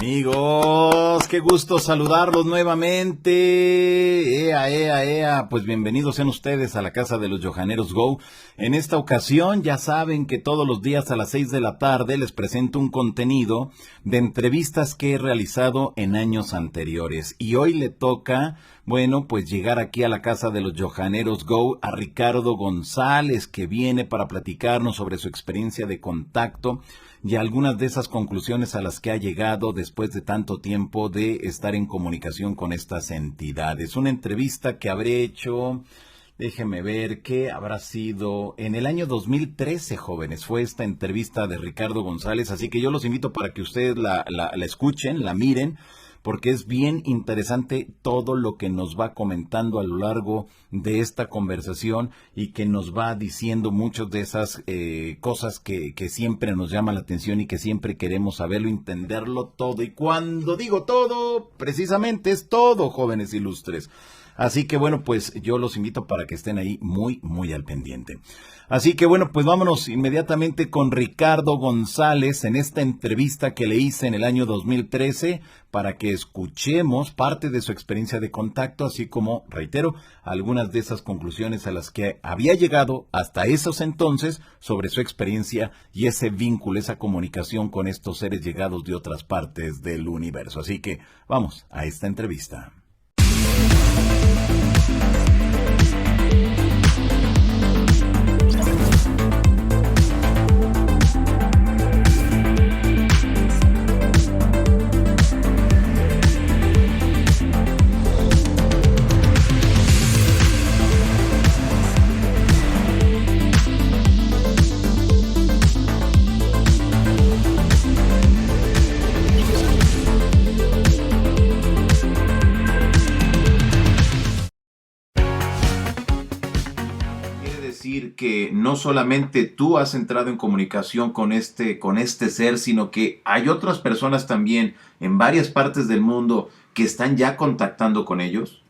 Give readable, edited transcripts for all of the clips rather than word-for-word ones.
Amigos, qué gusto saludarlos nuevamente. Pues bienvenidos sean ustedes a la casa de los Johaneros Go. En esta ocasión ya saben que todos los días a las 6 de la tarde les presento un contenido de entrevistas que he realizado en años anteriores. Y hoy le toca, pues llegar aquí a la casa de los Johaneros Go a Ricardo González, que viene para platicarnos sobre su experiencia de contacto y algunas de esas conclusiones a las que ha llegado después de tanto tiempo de estar en comunicación con estas entidades. Una entrevista que habré hecho, déjeme ver, que habrá sido en el año 2013, jóvenes. Fue esta entrevista de Ricardo González, así que yo los invito para que ustedes la escuchen, la miren, porque es bien interesante todo lo que nos va comentando a lo largo de esta conversación y que nos va diciendo muchas de esas cosas que siempre nos llaman la atención y que siempre queremos saberlo, entenderlo todo. Y cuando digo todo, precisamente es todo, jóvenes ilustres. Así que pues yo los invito para que estén ahí muy, muy al pendiente. Así que pues vámonos inmediatamente con Ricardo González en esta entrevista que le hice en el año 2013 para que escuchemos parte de su experiencia de contacto, así como, reitero, algunas de esas conclusiones a las que había llegado hasta esos entonces sobre su experiencia y ese vínculo, esa comunicación con estos seres llegados de otras partes del universo. Así que vamos a esta entrevista. Que no solamente tú has entrado en comunicación con este ser, sino que hay otras personas también en varias partes del mundo que están ya contactando con ellos.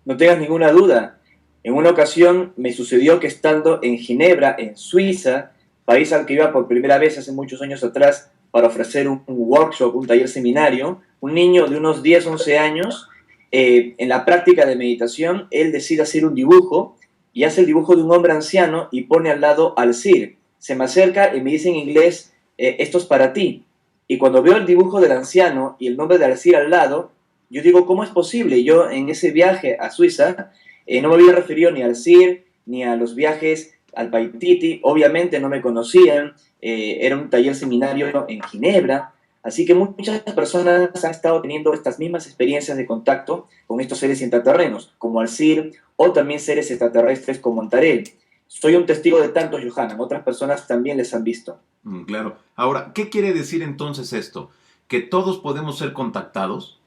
No tengas ninguna duda. En una ocasión me sucedió que estando en Ginebra, en Suiza, país al que iba por primera vez hace muchos años atrás para ofrecer un workshop, un taller seminario, un niño de unos 10, 11 años, en la práctica de meditación, él decide hacer un dibujo y hace el dibujo de un hombre anciano y pone al lado al Sir. Se me acerca y me dice en inglés, esto es para ti. Y cuando veo el dibujo del anciano y el nombre de Al-Sir al lado, yo digo, ¿cómo es posible? Yo en ese viaje a Suiza no me había referido ni al Sir, ni a los viajes al Paititi. Obviamente no me conocían, era un taller seminario en Ginebra. Así que muchas personas han estado teniendo estas mismas experiencias de contacto con estos seres intraterrenos, como Al-Sir, o también seres extraterrestres como Antarel. Soy un testigo de tantos, Johanan. Otras personas también les han visto. Claro. Ahora, ¿qué quiere decir entonces esto? ¿Que todos podemos ser contactados?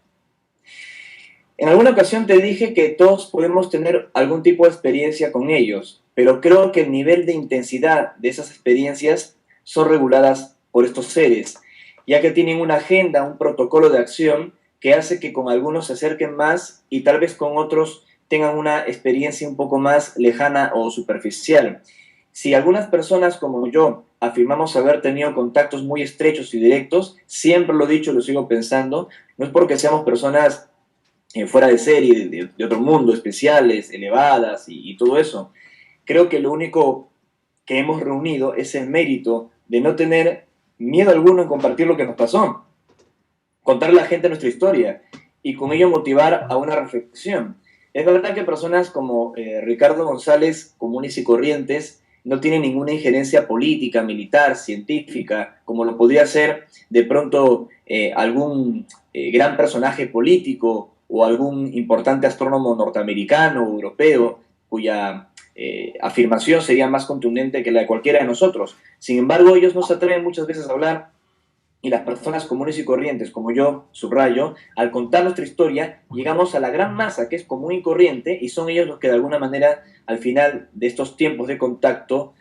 En alguna ocasión te dije que todos podemos tener algún tipo de experiencia con ellos, pero creo que el nivel de intensidad de esas experiencias son reguladas por estos seres, ya que tienen una agenda, un protocolo de acción que hace que con algunos se acerquen más y tal vez con otros tengan una experiencia un poco más lejana o superficial. Si algunas personas como yo afirmamos haber tenido contactos muy estrechos y directos, siempre lo he dicho, lo sigo pensando, no es porque seamos personas fuera de serie, de otro mundo, especiales, elevadas y todo eso. Creo que lo único que hemos reunido es el mérito de no tener miedo alguno en compartir lo que nos pasó, contarle a la gente nuestra historia y con ello motivar a una reflexión. Es verdad que personas como Ricardo González, comunes y corrientes, no tienen ninguna injerencia política, militar, científica, como lo podría ser de pronto algún gran personaje político o algún importante astrónomo norteamericano o europeo, cuya afirmación sería más contundente que la de cualquiera de nosotros. Sin embargo, ellos no se atreven muchas veces a hablar, y las personas comunes y corrientes, como yo, subrayo, al contar nuestra historia, llegamos a la gran masa que es común y corriente, y son ellos los que de alguna manera, al final de estos tiempos de contacto,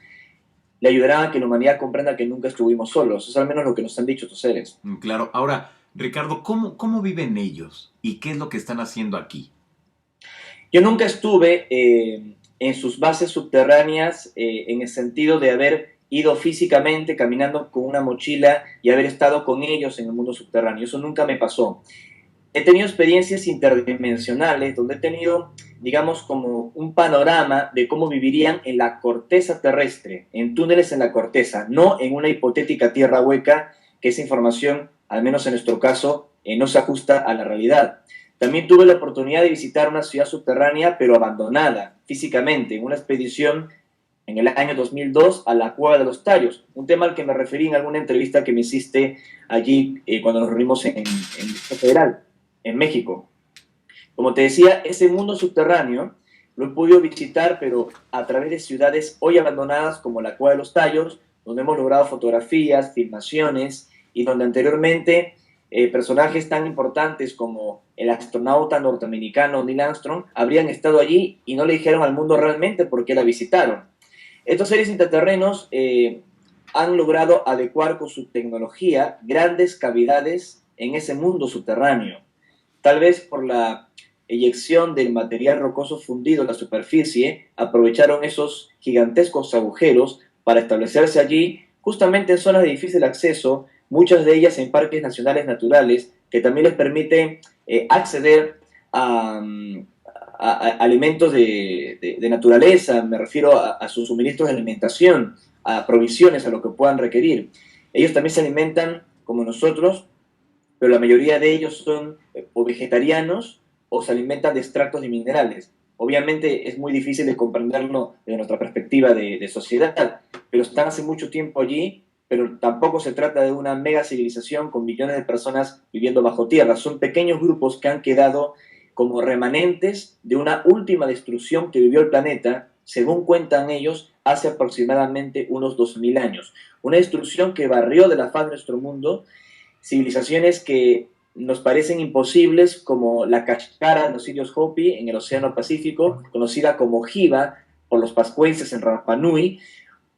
le ayudarán a que la humanidad comprenda que nunca estuvimos solos. Eso es al menos lo que nos han dicho estos seres. Claro. Ahora, Ricardo, ¿cómo viven ellos? ¿Y qué es lo que están haciendo aquí? Yo nunca estuve en sus bases subterráneas en el sentido de haber ido físicamente caminando con una mochila y haber estado con ellos en el mundo subterráneo. Eso nunca me pasó. He tenido experiencias interdimensionales donde he tenido, digamos, como un panorama de cómo vivirían en la corteza terrestre, en túneles en la corteza, no en una hipotética tierra hueca, que esa información, al menos en nuestro caso, no se ajusta a la realidad. También tuve la oportunidad de visitar una ciudad subterránea, pero abandonada físicamente, en una expedición en el año 2002 a la Cueva de los Tallos, un tema al que me referí en alguna entrevista que me hiciste allí cuando nos reunimos en el Distrito Federal, en México. Como te decía, ese mundo subterráneo lo he podido visitar, pero a través de ciudades hoy abandonadas como la Cueva de los Tallos, donde hemos logrado fotografías, filmaciones, y donde anteriormente personajes tan importantes como el astronauta norteamericano Neil Armstrong habrían estado allí y no le dijeron al mundo realmente por qué la visitaron. Estos seres intraterrenos han logrado adecuar con su tecnología grandes cavidades en ese mundo subterráneo. Tal vez por la eyección del material rocoso fundido en la superficie, aprovecharon esos gigantescos agujeros para establecerse allí, justamente en zonas de difícil acceso, muchas de ellas en parques nacionales naturales, que también les permite acceder a alimentos de naturaleza, me refiero a sus suministros de alimentación, a provisiones, a lo que puedan requerir. Ellos también se alimentan como nosotros, pero la mayoría de ellos son o vegetarianos o se alimentan de extractos de minerales. Obviamente es muy difícil de comprenderlo desde nuestra perspectiva de sociedad, pero están hace mucho tiempo allí, pero tampoco se trata de una mega civilización con millones de personas viviendo bajo tierra. Son pequeños grupos que han quedado como remanentes de una última destrucción que vivió el planeta, según cuentan ellos, hace aproximadamente unos 2000 años. Una destrucción que barrió de la faz de nuestro mundo civilizaciones que nos parecen imposibles, como la cachcara de los indios Hopi en el Océano Pacífico, conocida como Jiva por los pascuenses en Rapa Nui,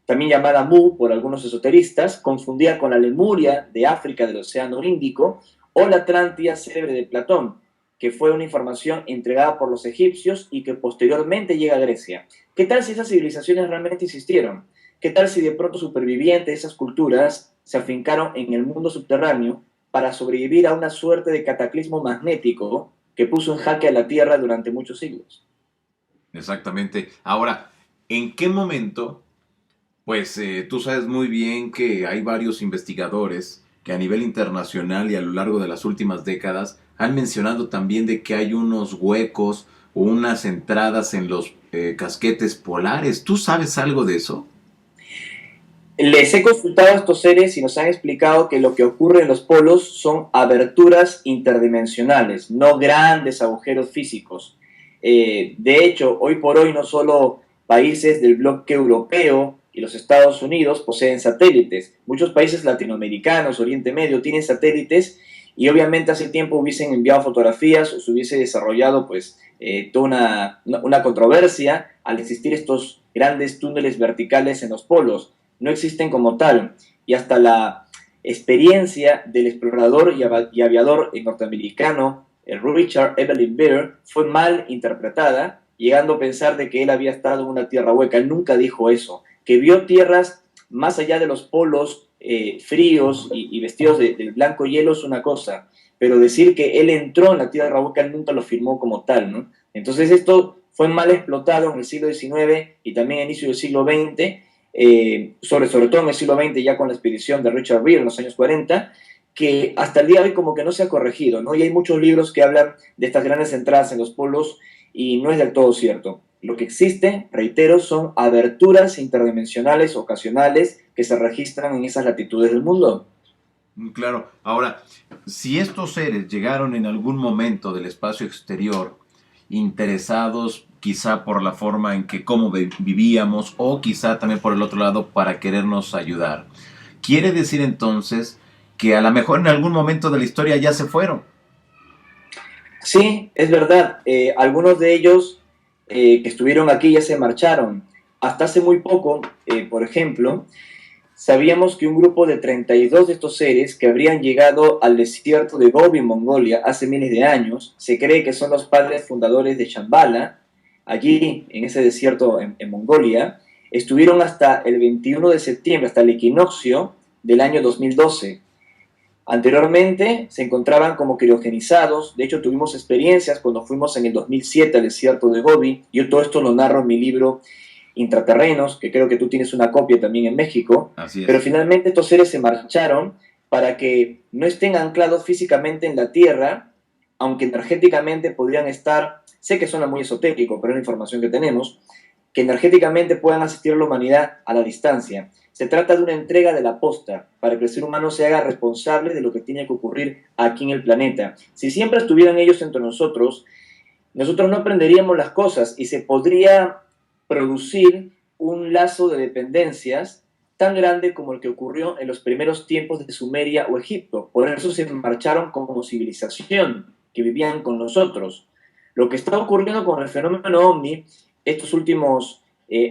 también llamada Mu por algunos esoteristas, confundida con la Lemuria de África del Océano Índico, o la Atlántida célebre de Platón, que fue una información entregada por los egipcios y que posteriormente llega a Grecia. ¿Qué tal si esas civilizaciones realmente existieron? ¿Qué tal si de pronto supervivientes de esas culturas se afincaron en el mundo subterráneo para sobrevivir a una suerte de cataclismo magnético que puso en jaque a la Tierra durante muchos siglos? Exactamente. Ahora, ¿en qué momento? Pues tú sabes muy bien que hay varios investigadores que a nivel internacional y a lo largo de las últimas décadas han mencionado también de que hay unos huecos o unas entradas en los casquetes polares. ¿Tú sabes algo de eso? Les he consultado a estos seres y nos han explicado que lo que ocurre en los polos son aberturas interdimensionales, no grandes agujeros físicos. De hecho, hoy por hoy no solo países del bloque europeo y los Estados Unidos poseen satélites, muchos países latinoamericanos, Oriente Medio, tienen satélites y obviamente hace tiempo hubiesen enviado fotografías o se hubiese desarrollado pues toda una controversia al existir estos grandes túneles verticales en los polos. No existen como tal, y hasta la experiencia del explorador y aviador norteamericano Richard Evelyn Beer fue mal interpretada, llegando a pensar de que él había estado en una tierra hueca. Él nunca dijo eso, que vio tierras más allá de los polos fríos y vestidos del blanco hielo es una cosa, pero decir que él entró en la tierra hueca, él nunca lo firmó como tal, ¿no? Entonces esto fue mal explotado en el siglo XIX y también a inicio del siglo XX, sobre todo en el siglo XX, ya con la expedición de Richard Beer en los años 40, que hasta el día de hoy como que no se ha corregido, ¿no? Y hay muchos libros que hablan de estas grandes entradas en los polos y no es del todo cierto. Lo que existe, reitero, son aberturas interdimensionales ocasionales que se registran en esas latitudes del mundo. Claro. Ahora, si estos seres llegaron en algún momento del espacio exterior interesados quizá por la forma en que cómo vivíamos o quizá también por el otro lado para querernos ayudar, quiere decir entonces que a lo mejor en algún momento de la historia ya se fueron. Sí, es verdad. Algunos de ellos que estuvieron aquí ya se marcharon. Hasta hace muy poco, por ejemplo, sabíamos que un grupo de 32 de estos seres que habrían llegado al desierto de Gobi en Mongolia hace miles de años, se cree que son los padres fundadores de Shambhala, allí en ese desierto en Mongolia, Estuvieron hasta el 21 de septiembre, hasta el equinoccio del año 2012. Anteriormente se encontraban como criogenizados. De hecho, tuvimos experiencias cuando fuimos en el 2007 al desierto de Gobi. Yo todo esto lo narro en mi libro Intraterrenos, que creo que tú tienes una copia también en México. Así Pero es. finalmente estos seres se marcharon para que no estén anclados físicamente en la Tierra, aunque energéticamente podrían estar, sé que suena muy esotérico, pero es la información que tenemos, que energéticamente puedan asistir a la humanidad a la distancia. Se trata de una entrega de la posta para que el ser humano se haga responsable de lo que tiene que ocurrir aquí en el planeta. Si siempre estuvieran ellos entre nosotros, nosotros no aprenderíamos las cosas y se podría producir un lazo de dependencias tan grande como el que ocurrió en los primeros tiempos de Sumeria o Egipto. Por eso se marcharon como civilización, que vivían con nosotros. Lo que está ocurriendo con el fenómeno OVNI estos últimos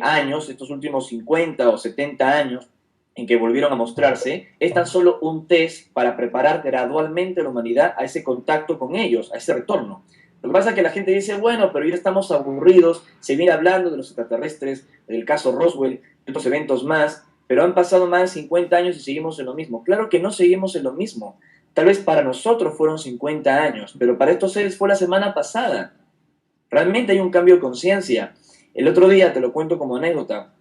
años, estos últimos 50 o 70 años, en que volvieron a mostrarse, es tan solo un test para preparar gradualmente a la humanidad a ese contacto con ellos, a ese retorno. Lo que pasa es que la gente dice, bueno, pero ya estamos aburridos, se viene hablando de los extraterrestres, del caso Roswell, de otros eventos más, pero han pasado más de 50 años y seguimos en lo mismo. Claro que no seguimos en lo mismo. Tal vez para nosotros fueron 50 años, pero para estos seres fue la semana pasada. Realmente hay un cambio de conciencia. El otro día, te lo cuento como anécdota,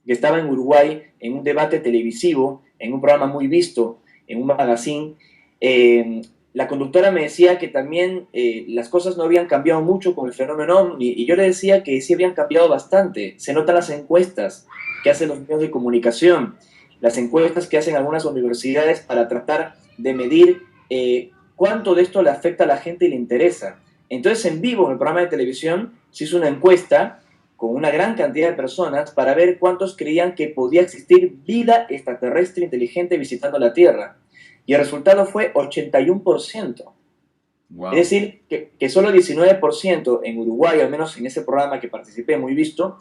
que estaba en Uruguay en un debate televisivo, en un programa muy visto, en un magazine. La conductora me decía que también las cosas no habían cambiado mucho con el fenómeno OVNI, y yo le decía que sí habían cambiado bastante. Se notan las encuestas que hacen los medios de comunicación, las encuestas que hacen algunas universidades para tratar de medir cuánto de esto le afecta a la gente y le interesa. Entonces, en vivo, en el programa de televisión, se hizo una encuesta con una gran cantidad de personas para ver cuántos creían que podía existir vida extraterrestre inteligente visitando la Tierra. Y el resultado fue 81%. Es Wow. decir, que solo 19% en Uruguay, al menos en ese programa que participé muy visto,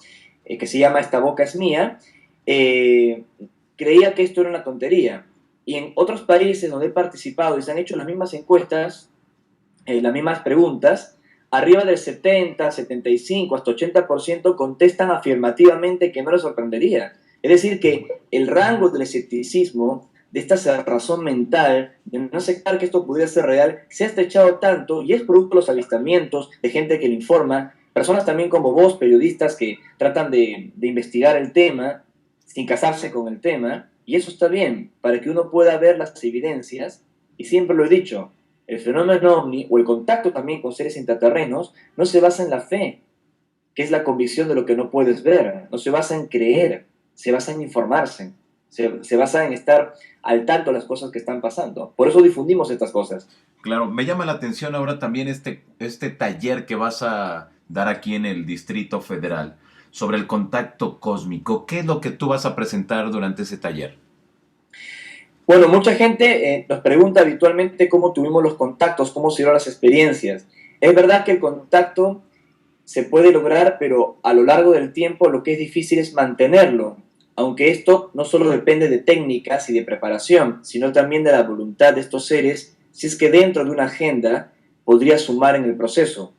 que se llama Esta boca es mía, eh, creía que esto era una tontería. Y en otros países donde he participado y se han hecho las mismas encuestas, las mismas preguntas, arriba del 70, 75, hasta 80% contestan afirmativamente que no les sorprendería. Es decir, que el rango del escepticismo, de esta cerrazón mental, de no aceptar que esto pudiera ser real, se ha estrechado tanto y es producto de los avistamientos de gente que le informa, personas también como vos, periodistas que tratan de investigar el tema sin casarse con el tema, y eso está bien, para que uno pueda ver las evidencias, y siempre lo he dicho, el fenómeno ovni o el contacto también con seres intraterrenos no se basa en la fe, que es la convicción de lo que no puedes ver, no se basa en creer, se basa en informarse, se basa en estar al tanto de las cosas que están pasando. Por eso difundimos estas cosas. Claro, me llama la atención ahora también este taller que vas a dar aquí en el Distrito Federal sobre el contacto cósmico. ¿Qué es lo que tú vas a presentar durante ese taller? Bueno, mucha gente nos pregunta habitualmente cómo tuvimos los contactos, cómo se dieron las experiencias. Es verdad que el contacto se puede lograr, pero a lo largo del tiempo lo que es difícil es mantenerlo, aunque esto no solo depende de técnicas y de preparación, sino también de la voluntad de estos seres, si es que dentro de una agenda podría sumar en el proceso.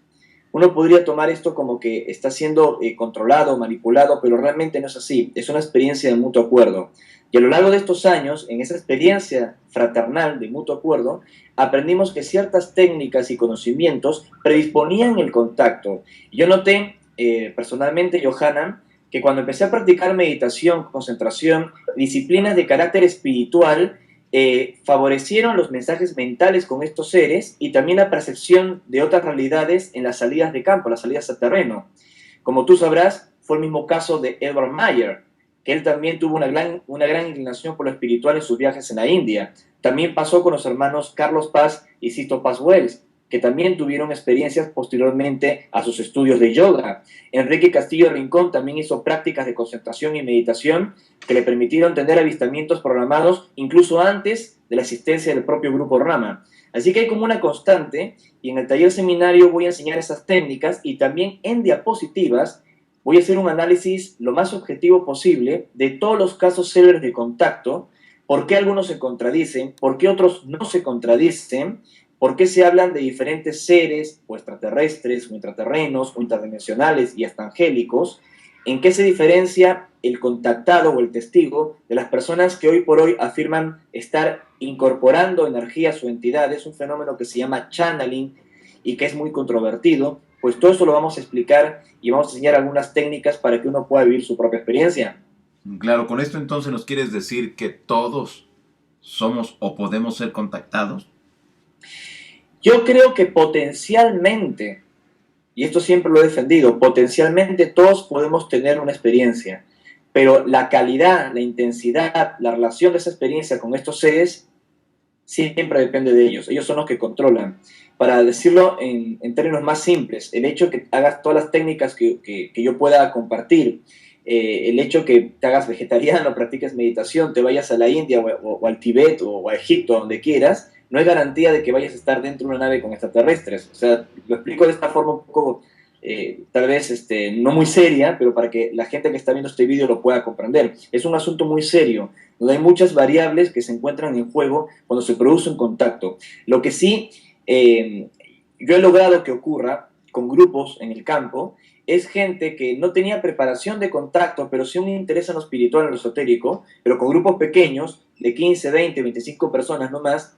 Uno podría tomar esto como que está siendo controlado, manipulado, pero realmente no es así, es una experiencia de mutuo acuerdo. Y a lo largo de estos años, en esa experiencia fraternal de mutuo acuerdo, aprendimos que ciertas técnicas y conocimientos predisponían el contacto. Yo noté personalmente, Johanna, que cuando empecé a practicar meditación, concentración, disciplinas de carácter espiritual, favorecieron los mensajes mentales con estos seres y también la percepción de otras realidades en las salidas de campo, las salidas a terreno. Como tú sabrás, fue el mismo caso de Edward Mayer, que él también tuvo una gran inclinación por lo espiritual en sus viajes en la India. También pasó con los hermanos Carlos Paz y Sisto Paz Wells, que también tuvieron experiencias posteriormente a sus estudios de yoga. Enrique Castillo Rincón también hizo prácticas de concentración y meditación que le permitieron tener avistamientos programados incluso antes de la existencia del propio Grupo Rama. Así que hay como una constante, y en el taller seminario voy a enseñar esas técnicas y también en diapositivas voy a hacer un análisis lo más objetivo posible de todos los casos célebres de contacto, por qué algunos se contradicen, por qué otros no se contradicen, por qué se hablan de diferentes seres, o extraterrestres, o intraterrenos, o interdimensionales y hasta angélicos, en qué se diferencia el contactado o el testigo de las personas que hoy por hoy afirman estar incorporando energía a su entidad. Es un fenómeno que se llama channeling y que es muy controvertido. Pues todo eso lo vamos a explicar y vamos a enseñar algunas técnicas para que uno pueda vivir su propia experiencia. Claro, con esto entonces nos quieres decir que todos somos o podemos ser contactados. Yo creo que potencialmente, y esto siempre lo he defendido, potencialmente todos podemos tener una experiencia, pero la calidad, la intensidad, la relación de esa experiencia con estos seres siempre depende de ellos. Ellos son los que controlan. Para decirlo en términos más simples, el hecho de que hagas todas las técnicas que yo pueda compartir, el hecho que te hagas vegetariano, practiques meditación, te vayas a la India o al Tíbet o a Egipto, donde quieras, no es garantía de que vayas a estar dentro de una nave con extraterrestres. O sea, lo explico de esta forma un poco, tal vez no muy seria, pero para que la gente que está viendo este vídeo lo pueda comprender. Es un asunto muy serio, donde hay muchas variables que se encuentran en juego cuando se produce un contacto. Lo que sí, yo he logrado que ocurra con grupos en el campo, es gente que no tenía preparación de contacto, pero sí un interés en lo espiritual, en lo esotérico, pero con grupos pequeños, de 15, 20, 25 personas no más,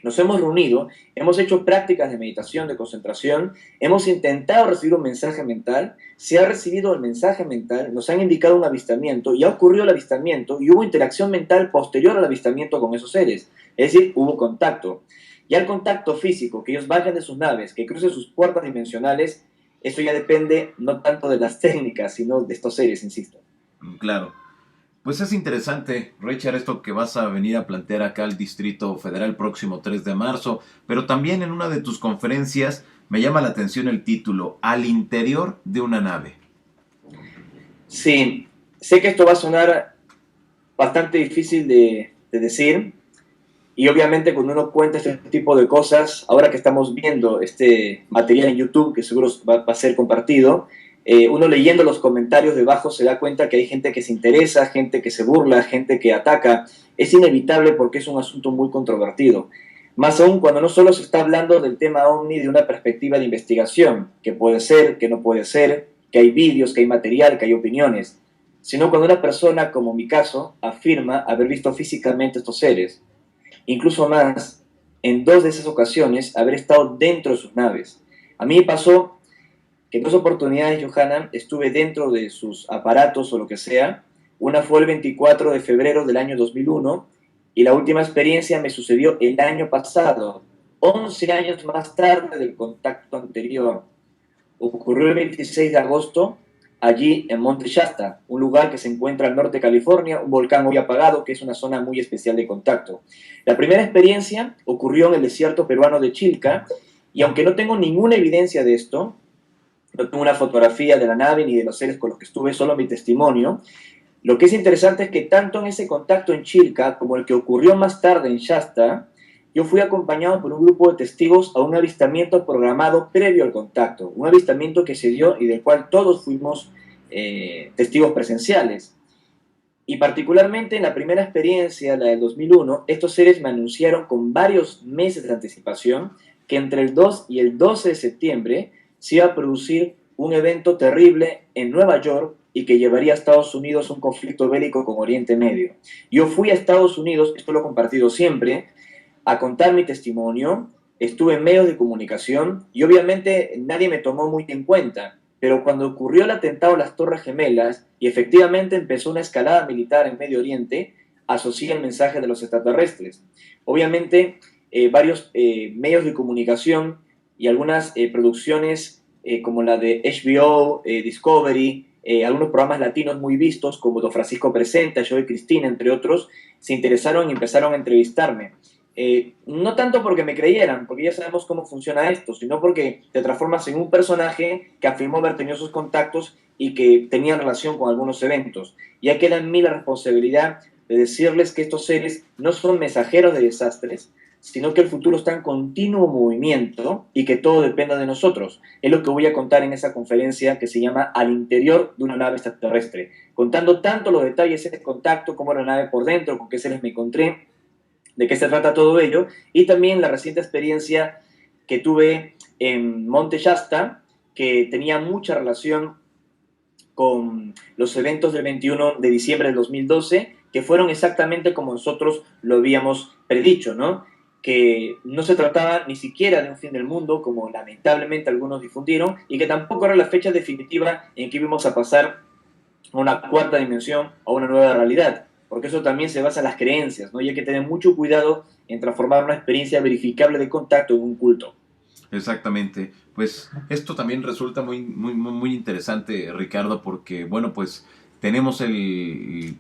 nos hemos reunido, hemos hecho prácticas de meditación, de concentración, hemos intentado recibir un mensaje mental, se ha recibido el mensaje mental, nos han indicado un avistamiento, y ha ocurrido el avistamiento, y hubo interacción mental posterior al avistamiento con esos seres, es decir, hubo contacto. Ya el contacto físico, que ellos bajen de sus naves, que crucen sus puertas dimensionales, eso ya depende no tanto de las técnicas, sino de estos seres, insisto. Claro. Pues es interesante, Richard, esto que vas a venir a plantear acá al Distrito Federal el próximo 3 de marzo, pero también en una de tus conferencias me llama la atención el título, Al interior de una nave. Sí, sé que esto va a sonar bastante difícil de decir, y obviamente cuando uno cuenta este tipo de cosas, ahora que estamos viendo este material en YouTube, que seguro va a ser compartido, uno leyendo los comentarios debajo se da cuenta que hay gente que se interesa, gente que se burla, gente que ataca. Es inevitable porque es un asunto muy controvertido. Más aún cuando no solo se está hablando del tema OVNI de una perspectiva de investigación, que puede ser, que no puede ser, que hay vídeos, que hay material, que hay opiniones, sino cuando una persona, como mi caso, afirma haber visto físicamente estos seres, incluso más, en 2 de esas ocasiones, haber estado dentro de sus naves. A mí me pasó que en 2 oportunidades, Johanna, estuve dentro de sus aparatos o lo que sea. Una fue el 24 de febrero del año 2001 y la última experiencia me sucedió el año pasado, 11 años más tarde del contacto anterior. Ocurrió el 26 de agosto allí en Monte Shasta, un lugar que se encuentra al norte de California, un volcán hoy apagado, que es una zona muy especial de contacto. La primera experiencia ocurrió en el desierto peruano de Chilca, y aunque no tengo ninguna evidencia de esto, no tengo una fotografía de la nave ni de los seres con los que estuve, solo mi testimonio, lo que es interesante es que tanto en ese contacto en Chilca como el que ocurrió más tarde en Shasta, yo fui acompañado por un grupo de testigos a un avistamiento programado previo al contacto, un avistamiento que se dio y del cual todos fuimos testigos presenciales. Y particularmente en la primera experiencia, la del 2001, estos seres me anunciaron con varios meses de anticipación que entre el 2 y el 12 de septiembre se iba a producir un evento terrible en Nueva York y que llevaría a Estados Unidos a un conflicto bélico con Oriente Medio. Yo fui a Estados Unidos, esto lo he compartido siempre, a contar mi testimonio, estuve en medios de comunicación y obviamente nadie me tomó muy en cuenta, pero cuando ocurrió el atentado a las Torres Gemelas y efectivamente empezó una escalada militar en Medio Oriente, asocié el mensaje de los extraterrestres. Obviamente varios medios de comunicación y algunas producciones como la de HBO, Discovery, algunos programas latinos muy vistos como Don Francisco Presenta, Yo y Cristina, entre otros, se interesaron y empezaron a entrevistarme. No tanto porque me creyeran, porque ya sabemos cómo funciona esto, sino porque te transformas en un personaje que afirmó haber tenido sus contactos y que tenía relación con algunos eventos. Ya queda en mí la responsabilidad de decirles que estos seres no son mensajeros de desastres, sino que el futuro está en continuo movimiento y que todo depende de nosotros. Es lo que voy a contar en esa conferencia que se llama Al interior de una nave extraterrestre, contando tanto los detalles de ese contacto, cómo era la nave por dentro, con qué seres me encontré, de qué se trata todo ello, y también la reciente experiencia que tuve en Monte Shasta, que tenía mucha relación con los eventos del 21 de diciembre del 2012, que fueron exactamente como nosotros lo habíamos predicho, ¿no? Que no se trataba ni siquiera de un fin del mundo, como lamentablemente algunos difundieron, y que tampoco era la fecha definitiva en que íbamos a pasar a una cuarta dimensión o una nueva realidad, porque eso también se basa en las creencias, ¿no? Y hay que tener mucho cuidado en transformar una experiencia verificable de contacto en un culto. Exactamente. Pues esto también resulta muy interesante, Ricardo, porque, bueno, pues tenemos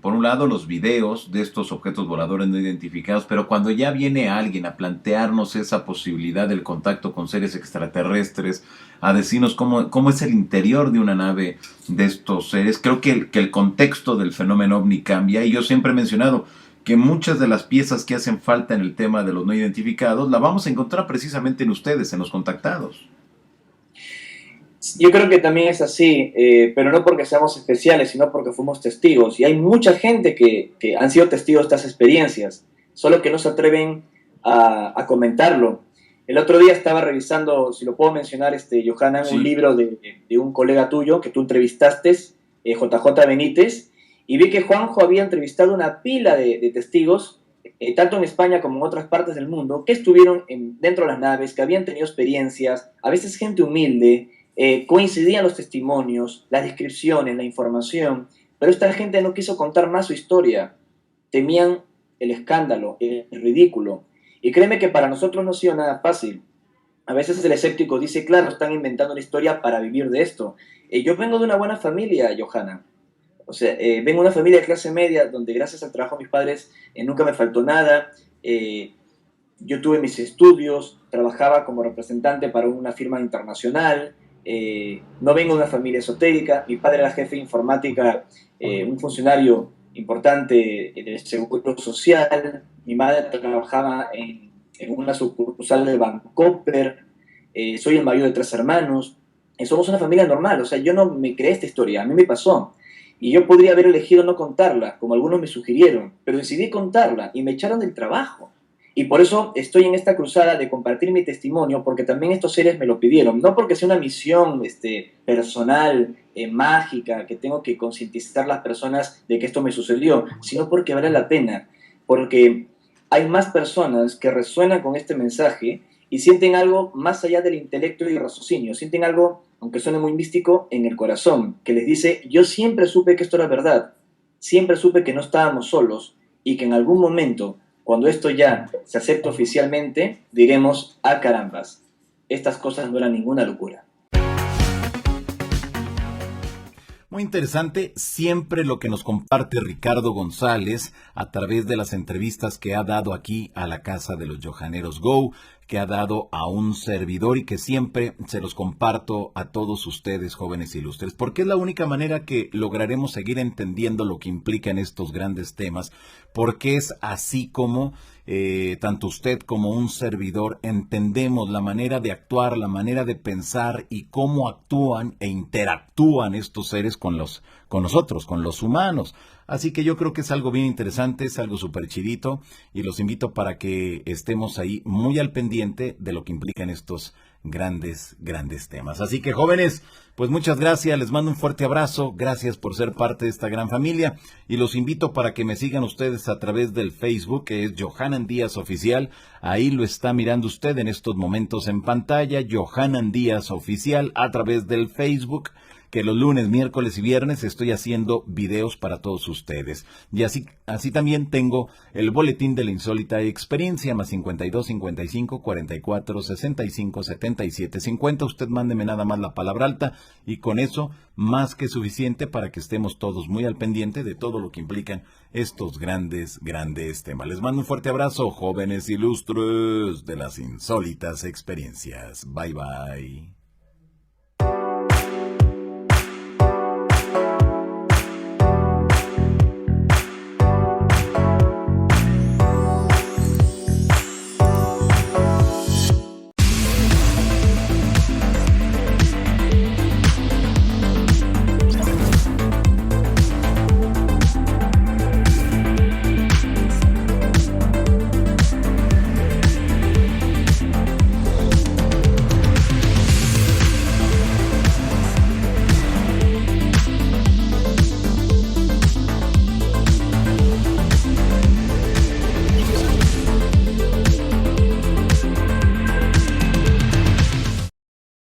por un lado, los videos de estos objetos voladores no identificados, pero cuando ya viene alguien a plantearnos esa posibilidad del contacto con seres extraterrestres, a decirnos cómo es el interior de una nave de estos seres, creo que el contexto del fenómeno ovni cambia, y yo siempre he mencionado que muchas de las piezas que hacen falta en el tema de los no identificados la vamos a encontrar precisamente en ustedes, en los contactados. Yo creo que también es así, pero no porque seamos especiales, sino porque fuimos testigos. Y hay mucha gente que han sido testigos de estas experiencias, solo que no se atreven a comentarlo. El otro día estaba revisando, si lo puedo mencionar, Johanna, Sí. un libro de un colega tuyo que tú entrevistaste, JJ Benítez, y vi que Juanjo había entrevistado una pila de testigos, tanto en España como en otras partes del mundo, que estuvieron dentro de las naves, que habían tenido experiencias, a veces gente humilde, coincidían los testimonios, las descripciones, la información, pero esta gente no quiso contar más su historia, temían el escándalo, el ridículo. Y créeme que para nosotros no ha sido nada fácil. A veces el escéptico dice, claro, están inventando una historia para vivir de esto. Yo vengo de una buena familia, Johanna. O sea, vengo de una familia de clase media donde gracias al trabajo de mis padres nunca me faltó nada. Yo tuve mis estudios, trabajaba como representante para una firma internacional. No vengo de una familia esotérica. Mi padre era jefe de informática, un funcionario importante del Seguro Social. Mi madre trabajaba en una sucursal de Bancoper. Soy el mayor de 3 hermanos. Somos una familia normal. O sea, yo no me creé esta historia, a mí me pasó. Y yo podría haber elegido no contarla, como algunos me sugirieron, pero decidí contarla y me echaron del trabajo. Y por eso estoy en esta cruzada de compartir mi testimonio, porque también estos seres me lo pidieron. No porque sea una misión personal, mágica, que tengo que concientizar a las personas de que esto me sucedió, sino porque vale la pena. Porque hay más personas que resuenan con este mensaje y sienten algo más allá del intelecto y el raciocinio. Sienten algo, aunque suene muy místico, en el corazón, que les dice, yo siempre supe que esto era verdad. Siempre supe que no estábamos solos y que en algún momento, cuando esto ya se acepta oficialmente, diremos, ah carambas, estas cosas no eran ninguna locura. Muy interesante siempre lo que nos comparte Ricardo González a través de las entrevistas que ha dado aquí a la Casa de los Johaneros Go, que ha dado a un servidor y que siempre se los comparto a todos ustedes, jóvenes ilustres, porque es la única manera que lograremos seguir entendiendo lo que implican estos grandes temas, porque es así como tanto usted como un servidor entendemos la manera de actuar, la manera de pensar y cómo actúan e interactúan estos seres con nosotros, con los humanos. Así que yo creo que es algo bien interesante, es algo súper chidito y los invito para que estemos ahí muy al pendiente de lo que implican estos grandes temas. Así que jóvenes, pues muchas gracias, les mando un fuerte abrazo, gracias por ser parte de esta gran familia y los invito para que me sigan ustedes a través del Facebook, que es Johanan Díaz Oficial. Ahí lo está mirando usted en estos momentos en pantalla, Johanan Díaz Oficial a través del Facebook, que los lunes, miércoles y viernes estoy haciendo videos para todos ustedes. Y así también tengo el boletín de la insólita experiencia, más 52 55 44 65 77 50. Usted mándeme nada más la palabra alta y con eso más que suficiente para que estemos todos muy al pendiente de todo lo que implican estos grandes temas. Les mando un fuerte abrazo, jóvenes ilustres de las insólitas experiencias. Bye bye.